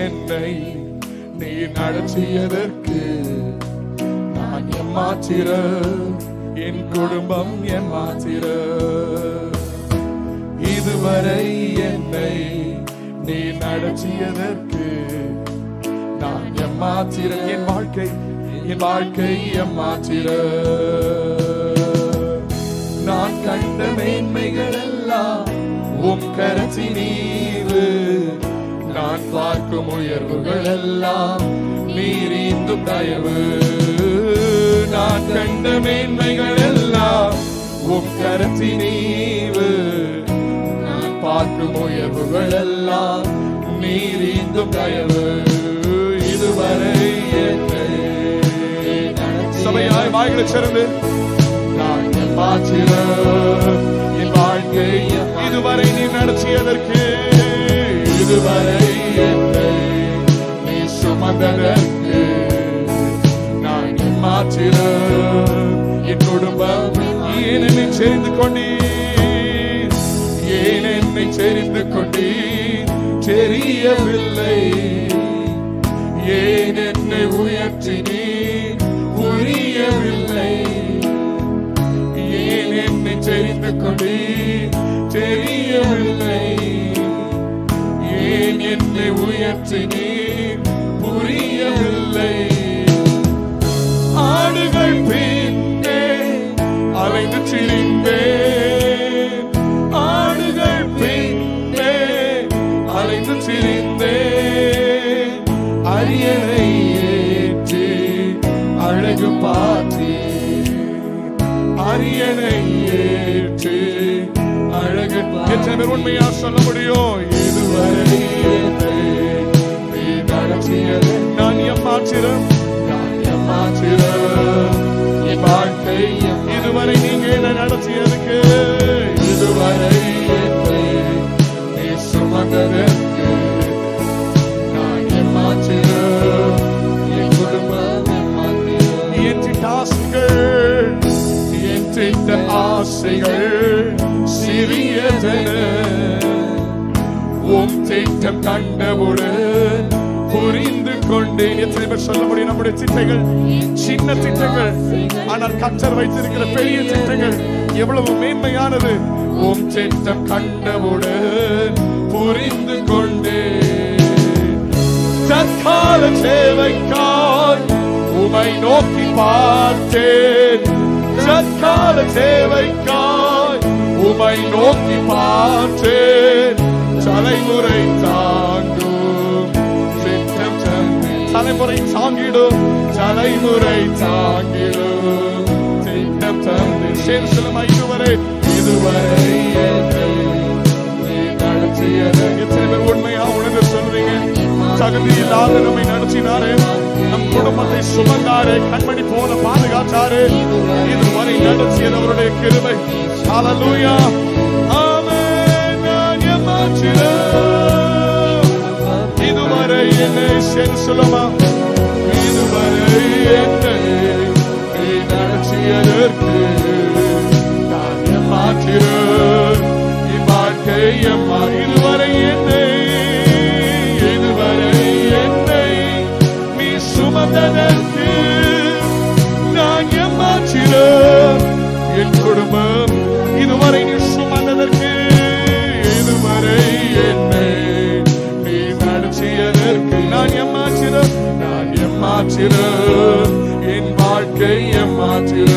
என்னை நீ நடத்தியதற்கு நான் ஏமாத்திர, என் குடும்பம் ஏமாத்திர. இதுவரை என்னை நீ நடத்தியதற்கு நான் ஏமாத்திர, என் வாழ்க்கை ஏமாத்திர. நான் கண்ட மேன்மைகள் எல்லாம் உம் கரத்தின் ஈவு, நான் பார்க்கும் உயர்வுகள் எல்லாம் நீர் ஈந்தும் தயவு. நான் கண்ட மேன்மைகள் எல்லாம் உம் கரத்தின் ஈவு, நான் பார்க்கும் உயர்வுகள் எல்லாம் நீர் ஈந்தும் தயவு. இதுவரை என்னை சபையாய் வாய்களை சிறந்து நான் ஏமாத்திர, என் வாழ்க்கை இதுவரை நீ நடத்தியதற்கு, இதுவரை என்னை நீ சுமந்ததற்கு நான் ஏமாத்திர, என் குடும்பம் ஏன் என்னை தெரிந்து கொண்டீர், ஏன் என்னை தெரிந்து கொண்டீர் தெரியவில்லை, ஏன் என்னை உயர்த்தினீர் புரியவில்லை, ஏன் என்னை தெரிந்து கொண்டீர் தெரியவில்லை, ஏன் என்னை உயர்த்தினீர் புரியவில்லை. ஆடுகள் பின்னே அலைந்து திரிந்தேன், ஆடுகள் பின்னே அலைந்து திரிந்தேன், அரியணை ஏற்றி அழகு பார்த்தேன், அரியணை ஏற்றி அழகு. எத்தனை பேர் உண்மையா சொல்ல முடியும்? இதுவரை நீ நடத்தியது நான் ஏமாத்திரம், நான் ஏமாத்திரம், என் வாழ்க்கை இதுவரை நீங்க என்ன நடத்தியதுக்கு, இதுவரை நீ சுமந்ததற்கு நான் ஏமாத்திரம், என் குடும்பம் ஏமாத்திரம். என் டாஸ்கள், என் திட்ட ஆசைகள் சிறியதென உம் திட்டம் கண்டவுடன் புரிந்து கொண்டேன். எத்தனை பேர் சொல்ல முடியும்? நம்முடைய திட்டங்கள் சின்ன திட்டங்கள், ஆனால் கர்த்தர் வைத்திருக்கிற பெரிய திட்டங்கள் எவ்வளவு மேன்மையானது. உம் திட்டம் கண்டவுடன் புரிந்து கொண்டேன். தற்கால தேவைக்காய் உமை நோக்கி பார்த்தேன், தற்கால தேவைக்காய் உமை நோக்கி பார்த்தேன். தலைமுறை தாங்கும் திட்டம் தந்தேன், தலைமுறை தாங்கிடும், தலைமுறை தாங்கிடும் திட்டம் தந்தேன். சேருசலமா இதுவரை என்னை நீ நடத்தியது. எத்தனை பேர் உண்மையா உணர்ந்து சொல்றீங்க? தகுதி இல்லாத நம்மை நடத்தினாரே, நம் குடும்பத்தை சுமந்தாரே, கண்மணி போல பாதுகாத்தாரே, இதுவரை நடத்தியது அவருடைய கிருபை. ஹல்லேலூயா, ஆமென். நான் ஏமாத்திர, இதுவரை என்னை சொல்லுமா, இதுவரை என்னை நீ நடத்தியதற்கு நான் ஏமாத்திர, என் வாழ்க்கை இதுவரை என்னை, இதுவரை என்னை நீ சுமந்ததற்கு நான் ஏமாத்திர, என் குடும்பம் இதுவரை நீ சுமந்ததற்கு, இதுவரை என்னை நீ நடத்தியதற்கு நான் ஏமாத்திர, நான் ஏமாத்திர, என் வாழ்க்கை ஏமாத்திர.